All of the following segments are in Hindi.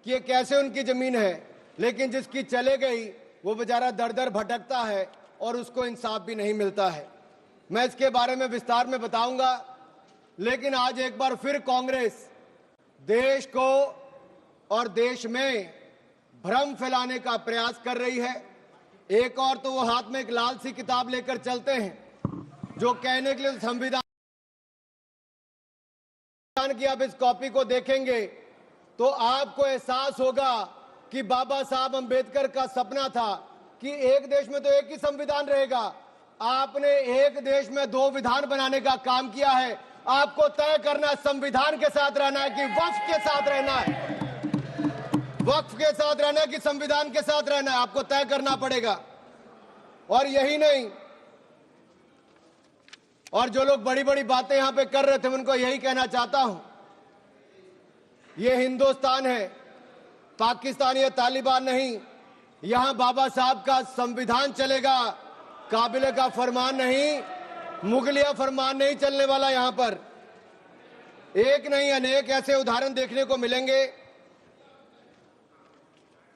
कि ये कैसे उनकी जमीन है, लेकिन जिसकी चले गई वो बेचारा दर दर भटकता है और उसको इंसाफ भी नहीं मिलता है। मैं इसके बारे में विस्तार में बताऊंगा, लेकिन आज एक बार फिर कांग्रेस देश को और देश में भ्रम फैलाने का प्रयास कर रही है। एक और तो वो हाथ में एक लाल सी किताब लेकर चलते हैं जो कहने के लिए संविधान की आप इस कॉपी को देखेंगे तो आपको एहसास होगा कि बाबा साहब अंबेडकर का सपना था कि एक देश में तो एक ही संविधान रहेगा। आपने एक देश में दो विधान बनाने का काम किया है। आपको तय करना संविधान के साथ रहना है कि वक्फ के साथ रहना है, वक्फ के साथ रहना है कि संविधान के साथ रहना है, आपको तय करना पड़ेगा। और यही नहीं, और जो लोग बड़ी बड़ी बातें यहां पे कर रहे थे उनको यही कहना चाहता हूं, ये हिंदुस्तान है, पाकिस्तान या तालिबान नहीं। यहां बाबा साहब का संविधान चलेगा, काबिले का फरमान नहीं, मुगलिया फरमान नहीं चलने वाला। यहां पर एक नहीं अनेक ऐसे उदाहरण देखने को मिलेंगे।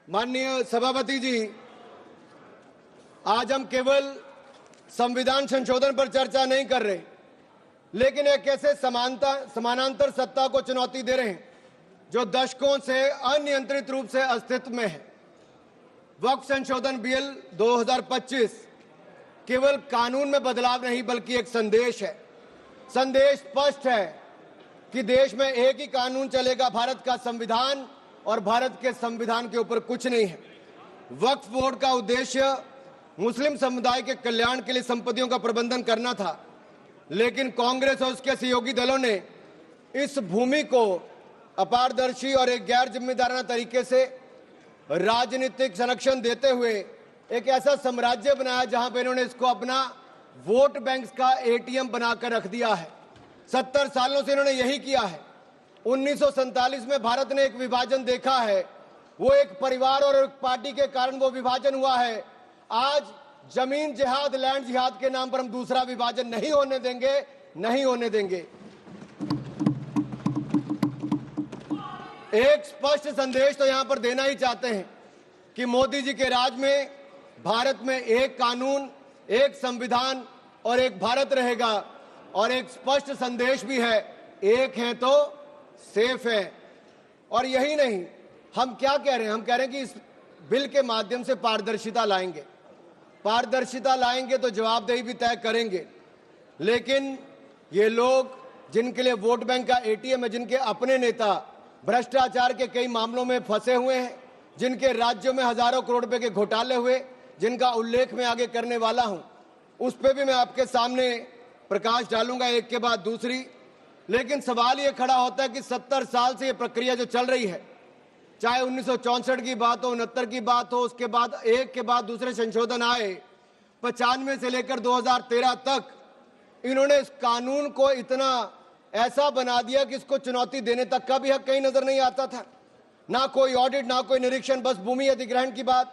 माननीय सभापति जी, आज हम केवल संविधान संशोधन पर चर्चा नहीं कर रहे, लेकिन एक ऐसे समानांतर सत्ता को चुनौती दे रहे हैं जो दशकों से अनियंत्रित रूप से अस्तित्व में है। वक्फ संशोधन बिल 2025 केवल कानून में बदलाव नहीं बल्कि एक संदेश है। संदेश स्पष्ट है कि देश में एक ही कानून चलेगा, भारत का संविधान, और भारत के संविधान के ऊपर कुछ नहीं है। वक्फ बोर्ड का उद्देश्य मुस्लिम समुदाय के कल्याण के लिए संपत्तियों का प्रबंधन करना था, लेकिन कांग्रेस और उसके सहयोगी दलों ने इस भूमि को अपारदर्शी और एक गैर जिम्मेदाराना तरीके से राजनीतिक संरक्षण देते हुए एक ऐसा साम्राज्य बनाया जहां पे इन्होंने इसको अपना वोट बैंक का एटीएम बनाकर रख दिया है। 70 सालों से इन्होंने यही किया है। 1947 में भारत ने एक विभाजन देखा है, वो एक परिवार और एक पार्टी के कारण वो विभाजन हुआ है। आज जमीन जिहाद, लैंड जिहाद के नाम पर हम दूसरा विभाजन नहीं होने देंगे, नहीं होने देंगे। एक स्पष्ट संदेश तो यहां पर देना ही चाहते हैं कि मोदी जी के राज में भारत में एक कानून, एक संविधान और एक भारत रहेगा। और एक स्पष्ट संदेश भी है, एक है तो सेफ है। और यही नहीं, हम क्या कह रहे हैं, हम कह रहे हैं कि इस बिल के माध्यम से पारदर्शिता लाएंगे। पारदर्शिता लाएंगे तो जवाबदेही भी तय करेंगे। लेकिन ये लोग जिनके लिए वोट बैंक का एटीएम है, जिनके अपने नेता भ्रष्टाचार के कई मामलों में फंसे हुए हैं, जिनके राज्यों में हजारों करोड़ रुपए के घोटाले हुए, जिनका उल्लेख मैं आगे करने वाला हूं, उस पर भी मैं आपके सामने प्रकाश डालूंगा एक के बाद दूसरी। लेकिन सवाल ये खड़ा होता है कि 70 साल से ये प्रक्रिया जो चल रही है, चाहे 1964 की बात हो, 69 की बात हो, उसके बाद एक के बाद दूसरे संशोधन आए, 95 से लेकर 2013 तक इन्होंने इस कानून को इतना ऐसा बना दिया कि इसको चुनौती देने तक का भी हक कहीं नजर नहीं आता था। ना कोई ऑडिट, ना कोई निरीक्षण, बस भूमि अधिग्रहण की बात,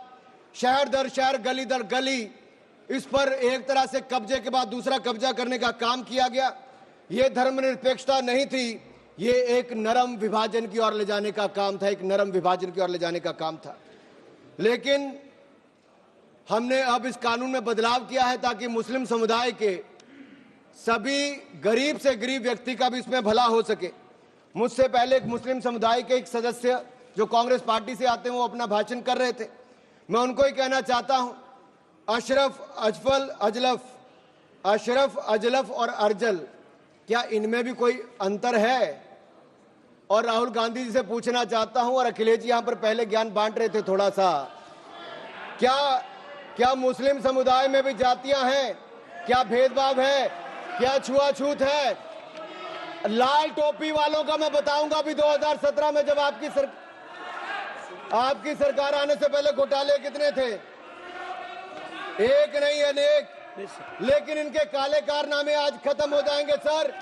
शहर दर शहर, गली दर गली, इस पर एक तरह से कब्जे के बाद दूसरा कब्जा करने का काम किया गया। ये धर्मनिरपेक्षता नहीं थी, ये एक नरम विभाजन की ओर ले जाने का काम था, एक नरम विभाजन की ओर ले जाने का काम था। लेकिन हमने अब इस कानून में बदलाव किया है ताकि मुस्लिम समुदाय के सभी गरीब से गरीब व्यक्ति का भी इसमें भला हो सके। मुझसे पहले एक मुस्लिम समुदाय के एक सदस्य जो कांग्रेस पार्टी से आते हैं वो अपना भाषण कर रहे थे। मैं उनको ही कहना चाहता हूं, अशरफ, अजलफ और अर्जल, क्या इनमें भी कोई अंतर है? और राहुल गांधी जी से पूछना चाहता हूं, और अखिलेश जी यहां पर पहले ज्ञान बांट रहे थे थोड़ा सा, क्या मुस्लिम समुदाय में भी जातियां हैं? क्या भेदभाव है? क्या छुआछूत है? लाल टोपी वालों का मैं बताऊंगा भी 2017 में जब आपकी सरकार आने से पहले घोटाले कितने थे, एक नहीं अनेक। लेकिन इनके काले कारनामे आज खत्म हो जाएंगे सर।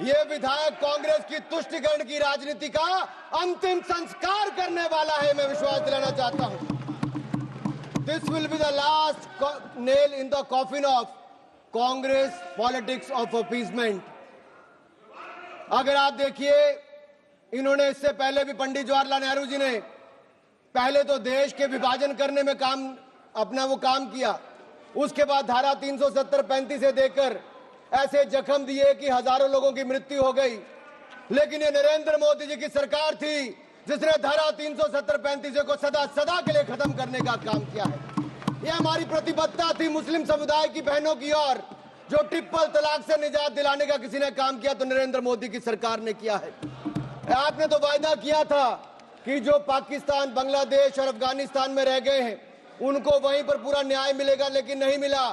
ये विधायक कांग्रेस की तुष्टिकरण की राजनीति का अंतिम संस्कार करने वाला है, मैं विश्वास दिलाना चाहता हूं। This will be the last nail in the coffin of Congress politics of appeasement. अगर आप देखिए, इन्होंने इससे पहले भी पंडित जवाहरलाल नेहरू जी ने पहले तो देश के विभाजन करने में वो काम किया, उसके बाद धारा 370-35 से देकर ऐसे जख्म दिए कि हजारों लोगों की मृत्यु हो गई। लेकिन ये नरेंद्र मोदी जी की सरकार थी जिसने धारा 370-35 को सदा सदा के लिए खत्म करने का काम किया है। ये हमारी प्रतिबद्धता थी मुस्लिम समुदाय की बहनों की ओर। जो ट्रिपल तलाक से निजात दिलाने का किसी ने काम किया तो नरेंद्र मोदी की सरकार ने किया है। आपने तो वायदा किया था कि जो पाकिस्तान, बांग्लादेश और अफगानिस्तान में रह गए हैं उनको वहीं पर पूरा न्याय मिलेगा, लेकिन नहीं मिला।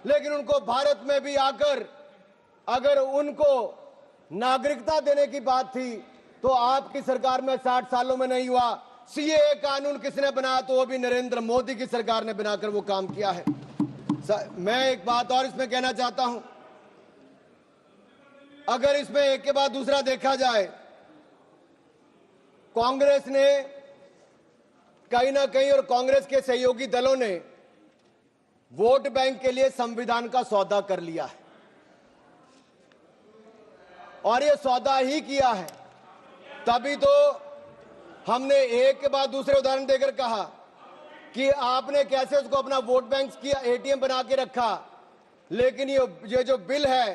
लेकिन उनको भारत में भी आकर अगर उनको नागरिकता देने की बात थी तो आपकी सरकार में 60 सालों में नहीं हुआ। सीएए कानून किसने बनाया तो वो भी नरेंद्र मोदी की सरकार ने बनाकर वो काम किया है। मैं एक बात और इसमें कहना चाहता हूं, अगर इसमें एक के बाद दूसरा देखा जाए, कांग्रेस ने कहीं ना कहीं और कांग्रेस के सहयोगी दलों ने वोट बैंक के लिए संविधान का सौदा कर लिया है और ये सौदा ही किया है। तभी तो हमने एक के बाद दूसरे उदाहरण देकर कहा कि आपने कैसे उसको अपना वोट बैंक किया, एटीएम बना के रखा। लेकिन ये जो बिल है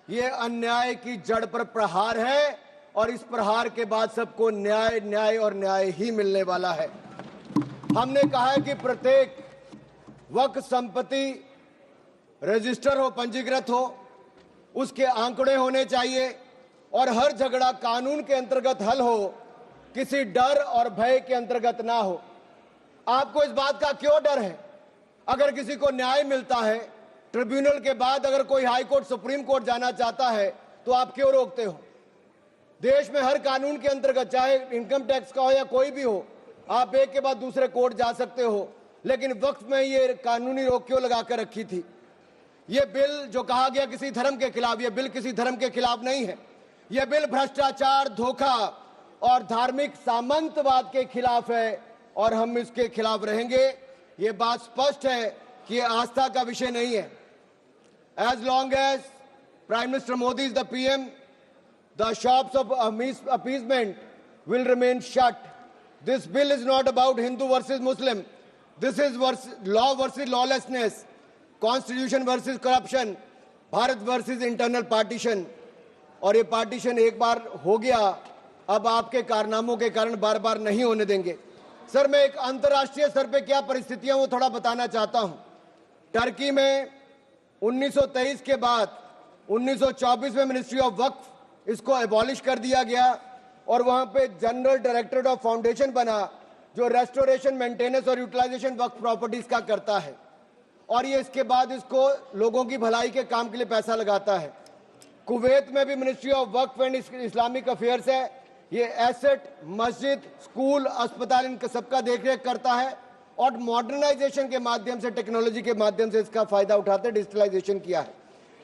ये अन्याय की जड़ पर प्रहार है और इस प्रहार के बाद सबको न्याय न्याय और न्याय ही मिलने वाला है। हमने कहा है कि प्रत्येक वक्फ संपत्ति रजिस्टर हो, पंजीकृत हो, उसके आंकड़े होने चाहिए और हर झगड़ा कानून के अंतर्गत हल हो, किसी डर और भय के अंतर्गत ना हो। आपको इस बात का क्यों डर है? अगर किसी को न्याय मिलता है ट्रिब्यूनल के बाद, अगर कोई हाई कोर्ट, सुप्रीम कोर्ट जाना चाहता है तो आप क्यों रोकते हो? देश में हर कानून के अंतर्गत, चाहे इनकम टैक्स का हो या कोई भी हो, आप एक के बाद दूसरे कोर्ट जा सकते हो। लेकिन वक्फ में ये कानूनी रोक क्यों लगाकर रखी थी? ये बिल जो कहा गया किसी धर्म के खिलाफ, ये बिल किसी धर्म के खिलाफ नहीं है। यह बिल भ्रष्टाचार, धोखा और धार्मिक सामंतवाद के खिलाफ है और हम इसके खिलाफ रहेंगे। ये बात स्पष्ट है कि ये आस्था का विषय नहीं है। As long as prime minister Modi is the PM, the shops of appeasement will remain shut. This bill is not about Hindu versus Muslim. This is law versus lawlessness, constitution versus corruption, Bharat versus internal partition. और ये पार्टीशन एक बार हो गया, अब आपके कारनामों के कारण बार बार नहीं होने देंगे। सर, मैं एक अंतर्राष्ट्रीय स्तर पे क्या परिस्थितियां वो थोड़ा बताना चाहता हूं। टर्की में 1923 के बाद 1924 में मिनिस्ट्री ऑफ वक्फ इसको एबॉलिश कर दिया गया और वहां पे जनरल डायरेक्टरेट ऑफ फाउंडेशन बना जो रेस्टोरेशन, मेंटेनेंस और यूटिलाइजेशन वक्फ प्रॉपर्टीज का करता है और ये इसके बाद इसको लोगों की भलाई के काम के लिए पैसा लगाता है। कुवैत में भी ministry of Waqf and Islamic affairs है। ये एसेट, मस्जिद, स्कूल, अस्पताल, इनका सबका देखरेख करता है और मॉडर्नाइजेशन के माध्यम से, टेक्नोलॉजी के माध्यम से इसका फायदा उठाते डिजिटलाइजेशन किया है।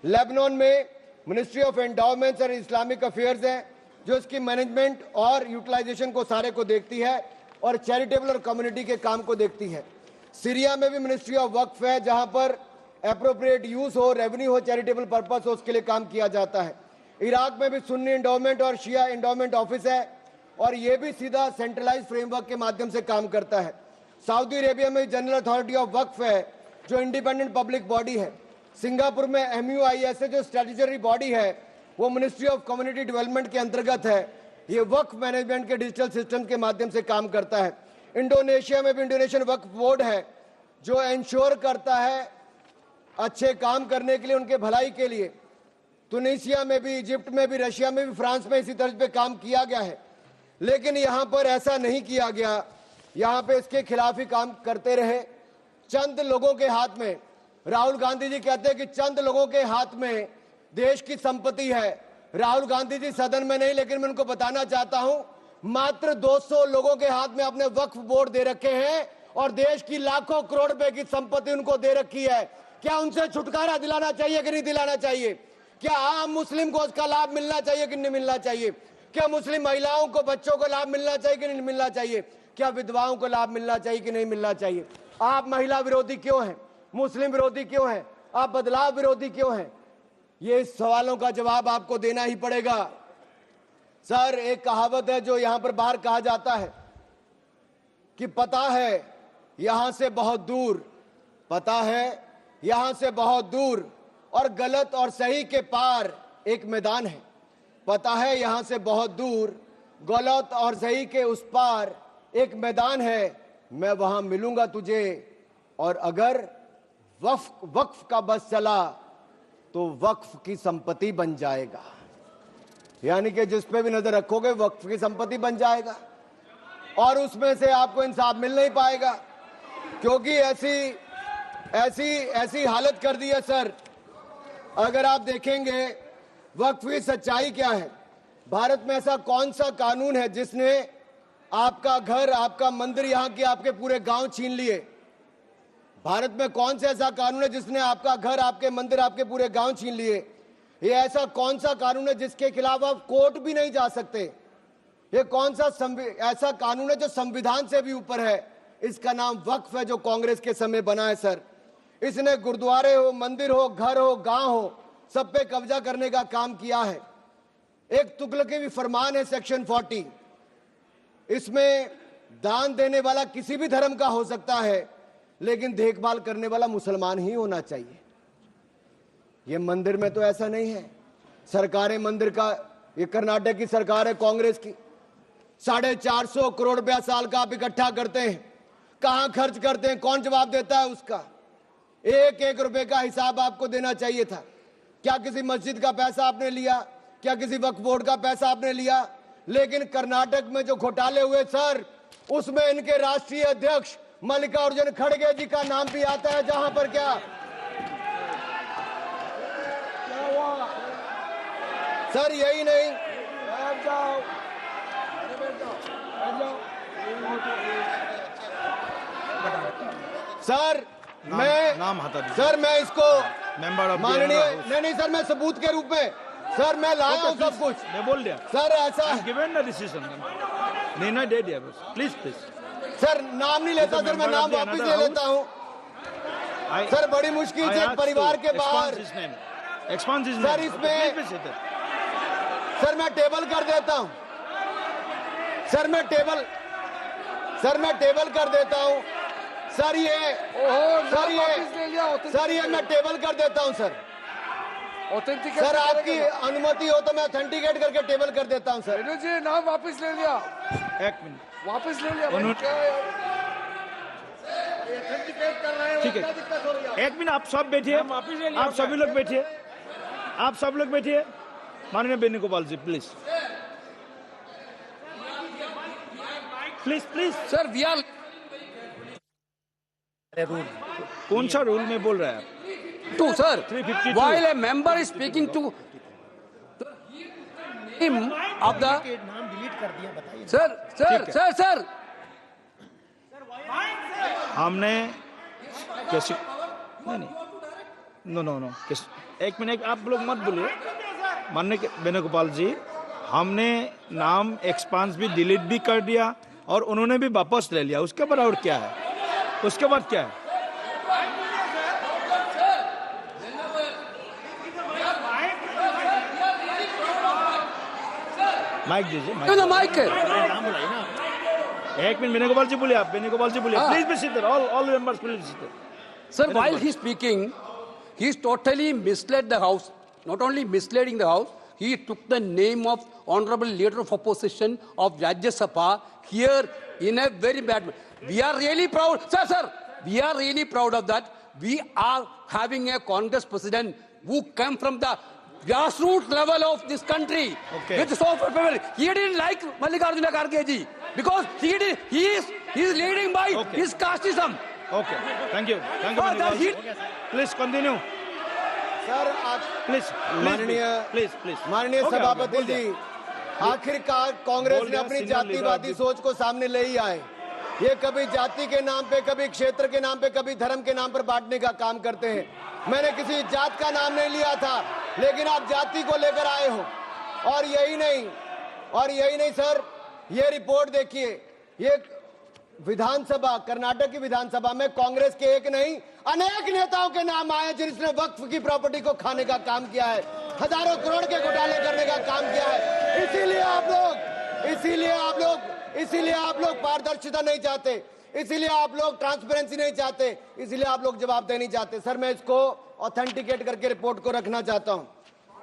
लेबनान में ministry of endowments and Islamic affairs है जो इसकी मैनेजमेंट और यूटिलाइजेशन को सारे को देखती है और चैरिटेबल और कम्युनिटी के काम को देखती है। सीरिया में भी मिनिस्ट्री ऑफ वक्फ है जहां पर एप्रोप्रिएट यूज हो, रेवेन्यू हो, चैरिटेबल पर्पस हो, उसके लिए काम किया जाता है। इराक में भी सुन्नी एंडोमेंट और शिया एंडोमेंट ऑफिस है और ये भी सीधा सेंट्रलाइज फ्रेमवर्क के माध्यम से काम करता है। सऊदी अरेबिया में जनरल अथॉरिटी ऑफ वक्फ है जो इंडिपेंडेंट पब्लिक बॉडी है। सिंगापुर में MUIS जो स्टैट्यूटरी बॉडी है वो मिनिस्ट्री ऑफ कम्युनिटी डेवलपमेंट के अंतर्गत है। ये वक्फ मैनेजमेंट के डिजिटल सिस्टम के माध्यम से काम करता है। इंडोनेशिया में भी इंडोनेशियन वक्फ बोर्ड है जो इंश्योर करता है अच्छे काम करने के लिए, उनके भलाई के लिए। तुनिसिया में भी, इजिप्ट में भी, रशिया में भी, फ्रांस में इसी तरह पे काम किया गया है। लेकिन यहाँ पर ऐसा नहीं किया गया, यहाँ पे इसके खिलाफ ही काम करते रहे। चंद लोगों के हाथ में, राहुल गांधी जी कहते हैं कि चंद लोगों के हाथ में देश की संपत्ति है। राहुल गांधी जी सदन में नहीं, लेकिन मैं उनको बताना चाहता हूं मात्र 200 लोगों के हाथ में अपने वक्फ बोर्ड दे रखे हैं और देश की लाखों करोड़ रुपए की संपत्ति उनको दे रखी है। क्या उनसे छुटकारा दिलाना चाहिए कि नहीं दिलाना चाहिए? क्या आम मुस्लिम को उसका लाभ मिलना चाहिए कि नहीं मिलना चाहिए? क्या मुस्लिम महिलाओं को, बच्चों को लाभ मिलना चाहिए कि नहीं मिलना चाहिए? क्या विधवाओं को लाभ मिलना चाहिए कि नहीं मिलना चाहिए? आप महिला विरोधी क्यों हैं? मुस्लिम विरोधी क्यों हैं? आप बदलाव विरोधी क्यों हैं? ये सवालों का जवाब आपको देना ही पड़ेगा। सर, एक कहावत है जो यहां पर बाहर कहा जाता है कि पता है यहां से बहुत दूर, पता है यहां से बहुत दूर और गलत और सही के पार एक मैदान है। पता है यहां से बहुत दूर, गलत और सही के उस पार एक मैदान है। मैं वहां मिलूंगा तुझे, और अगर वक्फ का बस चला तो वक्फ की संपत्ति बन जाएगा। यानी कि जिस पे भी नजर रखोगे वक्फ की संपत्ति बन जाएगा, और उसमें से आपको इंसाफ मिल नहीं पाएगा, क्योंकि ऐसी हालत कर दी है सर। अगर आप देखेंगे वक्फ की सच्चाई क्या है, भारत में ऐसा कौन सा कानून है जिसने आपका घर, आपका मंदिर, यहां के आपके पूरे गांव छीन लिए? भारत में कौन सा ऐसा कानून है जिसने आपका घर, आपके मंदिर, आपके पूरे गांव छीन लिए? ये ऐसा कौन सा कानून है जिसके खिलाफ आप कोर्ट भी नहीं जा सकते? ये कौन सा ऐसा कानून है जो संविधान से भी ऊपर है? इसका नाम वक्फ है, जो कांग्रेस के समय बना है सर। इसने गुरुद्वारे हो, मंदिर हो, घर हो, गांव हो, सब पे कब्जा करने का काम किया है। एक तुगलकी भी फरमान है सेक्शन 40, इसमें दान देने वाला किसी भी धर्म का हो सकता है, लेकिन देखभाल करने वाला मुसलमान ही होना चाहिए। ये मंदिर में तो ऐसा नहीं है। सरकारें मंदिर का, ये कर्नाटक की सरकार है कांग्रेस की, 450 करोड़ रुपया साल का आप इकट्ठा करते हैं, कहां खर्च करते हैं? कौन जवाब देता है उसका? एक एक रुपए का हिसाब आपको देना चाहिए था। क्या किसी मस्जिद का पैसा आपने लिया? क्या किसी वक्फ बोर्ड का पैसा आपने लिया? लेकिन कर्नाटक में जो घोटाले हुए सर, उसमें इनके राष्ट्रीय अध्यक्ष मल्लिकार्जुन खड़गे जी का नाम भी आता है, जहां पर क्या सर, यही नहीं सर, मैं इसको माननीय नहीं सर, मैं सबूत के रूप में सर मैं लाया हूं सब कुछ। मैं बोल दिया सर, ऐसा गिवन द डिसीजन, निर्णय दे दिया बस। प्लीज सर, नाम नहीं लेता सर, मैं नाम वापस ले लेता हूं सर। बड़ी मुश्किल से परिवार के बाहर सर, इसमें सर मैं टेबल कर देता हूं सर, मैं टेबल कर देता हूं सर। ये मैं टेबल कर देता हूं सर। सर, आपकी अनुमति हो तो मैं ऑथेंटिकेट करके टेबल कर देता हूं सर। जी नाम वापस ले लिया, एक मिनट वापस ले लिया। ठीक है, एक मिनट आप सब बैठिए, आप सभी लोग बैठिए, आप सब लोग बैठिए। माननीय Venugopal ji please sir, we are कौन सा रूल में बोल रहा है? to sir, while a member is speaking to him of the sir हमने कैसे नहीं नो एक मिनट आप लोग मत बोलिए। माननीय वेणुगोपाल जी, हमने नाम एक्सपांस भी डिलीट भी कर दिया और उन्होंने भी वापस ले लिया। उसके बाद और क्या है? उसके बाद क्या है? माइक दीजिए, माइक। एक मिनट वेणुगोपाल जी बोलिए, आप वेणुगोपाल जी बोलिए। Please be seated, all members please seated. Sir, while he is speaking, he is totally misled the House. Not only misleading the House, he took the name of Honorable Leader of Opposition of Rajya Sabha here in a very bad way. We are really proud, sir, we are really proud of that. We are having a Congress president who came from the grassroots level of this country. Okay. With so family. He didn't like Mallikarjuna Kharge ji because he is leading by his casteism. Okay, thank you Venugopal ji. Please continue sir. माननीय सभापति जी, आखिरकार कांग्रेस ने अपनी जातिवादी सोच को सामने ले ही आए। ये कभी जाति के नाम पे, कभी क्षेत्र के नाम पे, कभी धर्म के नाम पर बांटने का काम करते हैं। मैंने किसी जात का नाम नहीं लिया था, लेकिन आप जाति को लेकर आए हो। और यही नहीं सर, ये रिपोर्ट देखिए, ये विधानसभा, कर्नाटक की विधानसभा में कांग्रेस के एक नहीं अनेक नेताओं के नाम आए जिन्होंने वक्फ की प्रॉपर्टी को खाने का काम किया है, हजारों करोड़ के घोटाले करने का काम किया है। इसीलिए आप लोग इसीलिए आप लोग पारदर्शिता नहीं चाहते, इसीलिए आप लोग ट्रांसपेरेंसी नहीं चाहते, इसीलिए आप लोग जवाबदेही नहीं चाहते। सर मैं इसको ऑथेंटिकेट करके रिपोर्ट को रखना चाहता हूं।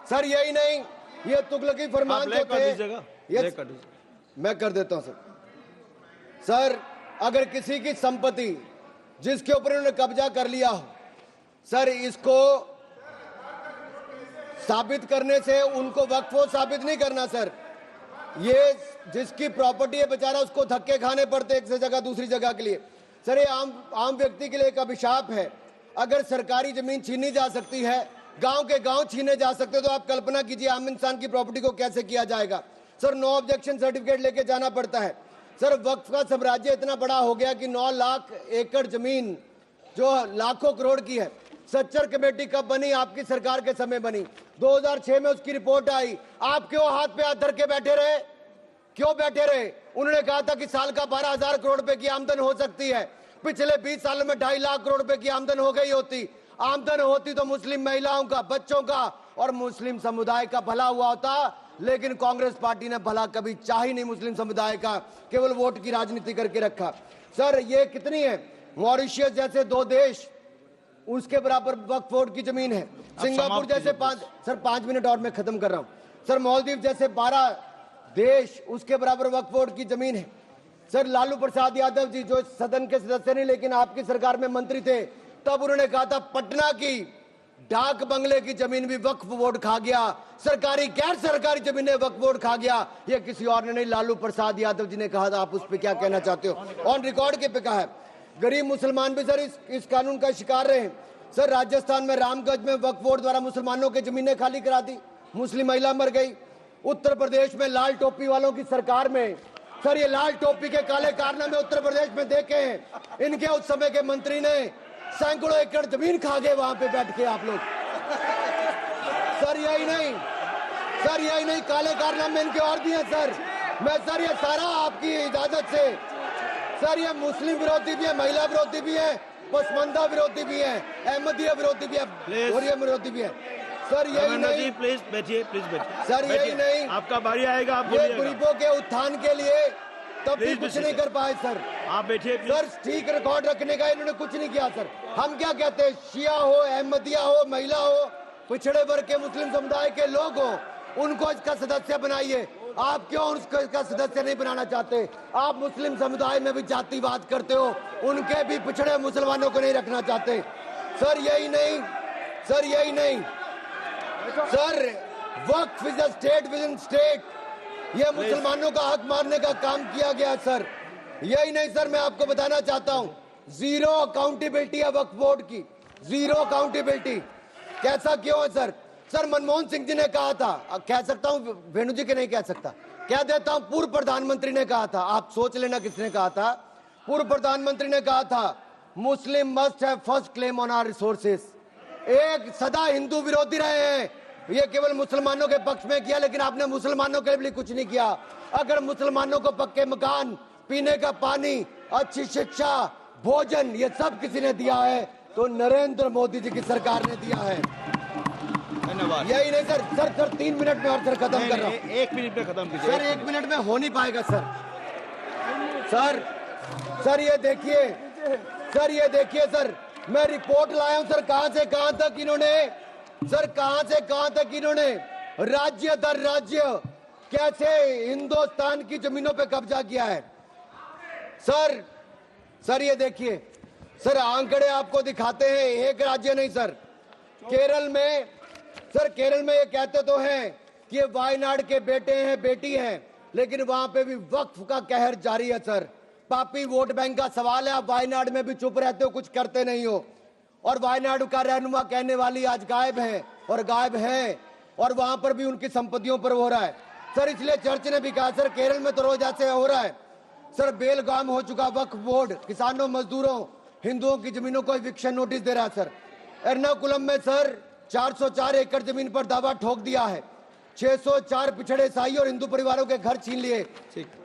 सर यही नहीं, ये तुगलकी फरमान जो थे, मैं कर देता हूं सर। सर अगर किसी की संपत्ति जिसके ऊपर उन्होंने कब्जा कर लिया हो, सर इसको साबित करने से उनको वक्फ साबित नहीं करना सर। ये जिसकी प्रॉपर्टी है बेचारा, उसको धक्के खाने पड़ते एक से जगह दूसरी जगह के लिए। सर ये आम व्यक्ति के लिए एक अभिशाप है। अगर सरकारी जमीन छीनी जा सकती है, गांव के गांव छीने जा सकते, तो आप कल्पना कीजिए आम इंसान की प्रॉपर्टी को कैसे किया जाएगा। सर नो ऑब्जेक्शन सर्टिफिकेट लेके जाना पड़ता है। सर वक्फ का साम्राज्य इतना बड़ा हो गया कि 9 लाख एकड़ जमीन जो लाखों करोड़ की है। सच्चर कमेटी कब बनी? आपकी सरकार के समय बनी। 2006 में उसकी रिपोर्ट आई। आप क्यों हाथ पे हाथ धर के बैठे रहे? क्यों बैठे रहे? उन्होंने कहा था कि साल का 12,000 करोड़ रुपए की आमदन हो सकती है। पिछले 20 सालों में 2.5 लाख करोड़ रुपए की आमदन हो गई होती। आमदन होती तो मुस्लिम महिलाओं का, बच्चों का और मुस्लिम समुदाय का भला हुआ होता। लेकिन कांग्रेस पार्टी ने भला कभी चाह ही नहीं मुस्लिम समुदाय का, केवल वोट की राजनीति करके रखा। सर ये कितनी है? मॉरिशियस जैसे 2 देश, उसके बराबर वक्फ बोर्ड की जमीन है। सिंगापुर जैसे 5 मिनट और मैं खत्म कर रहा हूं। सर मालदीव जैसे 12 देश, उसके बराबर वक्फ बोर्ड की जमीन है। सर लालू प्रसाद यादव जी जो सदन के सदस्य नहीं लेकिन आपकी सरकार में मंत्री थे, तब उन्होंने कहा था पटना की डाक बंगले की जमीन भी वक्फ बोर्ड खा गया। सरकारी गैर सरकारी जमीनें वक्फ बोर्ड खा गया। ये किसी और ने नहीं, लालू प्रसाद यादव जी ने कहा था। आप उस पर क्या कहना चाहते हो? ऑन रिकॉर्ड के पे कहा है। गरीब मुसलमान भी सर इस कानून का शिकार रहे। सर राजस्थान में रामगंज में वक्फ बोर्ड द्वारा मुसलमानों की जमीनें खाली करा दी, मुस्लिम महिला मर गई। उत्तर प्रदेश में लाल टोपी वालों की सरकार में, सर ये लाल टोपी के काले कारनामे उत्तर प्रदेश में देखे हैं। इनके उस समय के मंत्री ने सैकड़ों एकड़ जमीन खा गए वहां पे बैठ के आप लोग। सर यही नहीं, काले कारनामे इनके और भी हैं सर। मैं सर ये सारा आपकी इजाजत से, सर ये मुस्लिम विरोधी भी है, महिला विरोधी भी है, पसमंदा विरोधी भी है, अहमदिया विरोधी भी है, और विरोधी भी है। सर यही नहीं, प्लीज बैठिए, सर यही नहीं, आपका बारी आएगा, आप ये गरीबों के उत्थान के लिए तब भी कुछ नहीं कर पाए सर। आप बैठिए सर, ठीक रिकॉर्ड रखने का इन्होंने कुछ नहीं किया सर। हम क्या कहते हैं, शिया हो, अहमदिया हो, महिला हो, पिछड़े वर्ग के मुस्लिम समुदाय के लोग हो, उनको इसका सदस्य बनाइए। आप क्यों उसको इसका सदस्य नहीं बनाना चाहते? आप मुस्लिम समुदाय में भी जातिवाद करते हो, उनके भी पिछड़े मुसलमानों को नहीं रखना चाहते। सर यही नहीं, sir Waqf is a state with in state. ये मुसलमानों का हक मारने का काम किया गया सर। यही नहीं सर, मैं आपको बताना चाहता हूं, जीरो अकाउंटेबिलिटी है वक्फ बोर्ड की, जीरो अकाउंटेबिलिटी। कैसा क्यों है सर? सर मनमोहन सिंह जी ने कहा था, कह सकता हूं, वेणु जी के नहीं कह सकता, कह देता हूं, पूर्व प्रधानमंत्री ने कहा था, आप सोच लेना किसने कहा था। पूर्व प्रधानमंत्री ने कहा था, Muslim must have first claim on our resources. एक सदा हिंदू विरोधी रहे हैं, ये केवल मुसलमानों के पक्ष में किया, लेकिन आपने मुसलमानों के लिए कुछ नहीं किया। अगर मुसलमानों को पक्के मकान, पीने का पानी, अच्छी शिक्षा, भोजन, ये सब किसी ने दिया है तो नरेंद्र मोदी जी की सरकार ने दिया है। धन्यवाद। यही नहीं सर 3 मिनट में और सर खत्म कर रहा हूँ। 1 मिनट में खत्म कीजिए। सर 1 मिनट में हो नहीं पाएगा सर ये देखिए सर, मैं रिपोर्ट लाया हूं सर, कहां से कहां तक इन्होंने राज्य दर राज्य कैसे हिंदुस्तान की जमीनों पे कब्जा किया है। सर ये देखिए सर, आंकड़े आपको दिखाते हैं, एक राज्य नहीं सर, केरल में ये कहते तो हैं कि ये वायनाड के बेटे हैं, बेटी हैं, लेकिन वहां पे भी वक्फ का कहर जारी है सर। पापी वोट बैंक का सवाल है, आप वायनाड में भी चुप रहते हो, कुछ करते नहीं हो। और वायनाड का रहनुमा कहने वाली आज गायब है, और वहां पर भी उनकी संपत्तियों पर हो रहा है सर। इसलिए चर्च ने भी कहा सर, केरल में तो रोज ऐसे हो रहा है सर, बेलगाम हो चुका वक्फ बोर्ड, किसानों, मजदूरों, हिंदुओं की जमीनों को इविक्शन नोटिस दे रहा है सर। एर्नाकुलम में सर 404 एकड़ जमीन पर दावा ठोक दिया है, 604 पिछड़े ईसाई और हिंदू परिवारों के घर छीन लिए।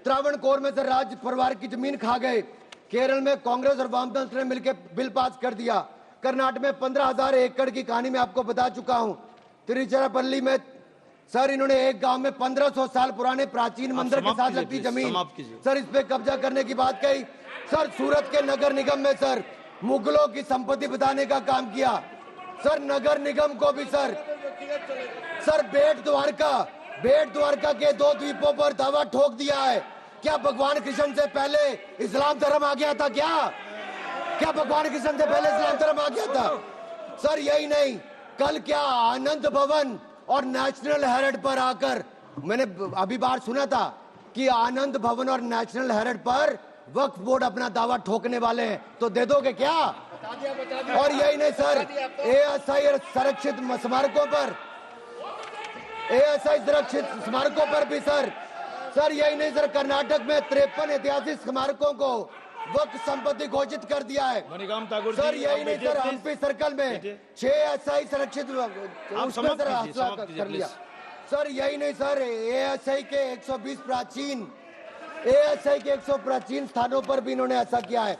त्रावणकोर में सर राज परिवार की जमीन खा गए। केरल में कांग्रेस और वामदल ने मिलकर बिल पास कर दिया। कर्नाटक में 15,000 एकड़ की कहानी में आपको बता चुका हूं। तिरुचिरापल्ली में सर इन्होंने एक गांव में 1500 साल पुराने प्राचीन मंदिर के समाप्त साथ कीजिए, लगती प्लीज, जमीन, समाप्त कीजिए। सर इस पे कब्जा करने की बात कही। सर सूरत के नगर निगम में सर मुगलों की संपत्ति बताने का काम किया। सर नगर निगम को भी सर बेट द्वारका के 2 द्वीपों पर दावा ठोक दिया है। क्या भगवान कृष्ण से पहले इस्लाम धर्म आ गया था? क्या भगवान कृष्ण से पहले इस्लाम धर्म आ गया था? सर यही नहीं, कल क्या आनंद भवन और नेशनल हेरिटेज पर आकर मैंने अभी बार सुना था कि आनंद भवन और नेशनल हेरिटेज पर वक्फ बोर्ड अपना दावा ठोकने वाले हैं, तो दे दोगे क्या? और यही नहीं सर, एएसआई संरक्षित स्मारकों पर भी सर यही नहीं सर, कर्नाटक में 53 ऐतिहासिक स्मारकों को वक्फ संपत्ति घोषित कर दिया है। मणिकांत ठाकुर सर जी, यही आप नहीं बैठिए, सर, प्लीज। हम्पी सर्कल में बैठिए। 6 ऐसा संरक्षित उसमें सर हासिल कर लिया। सर यही नहीं सर, एएसआई के 120 प्राचीन स्थानों पर भी इन्होंने ऐसा किया है।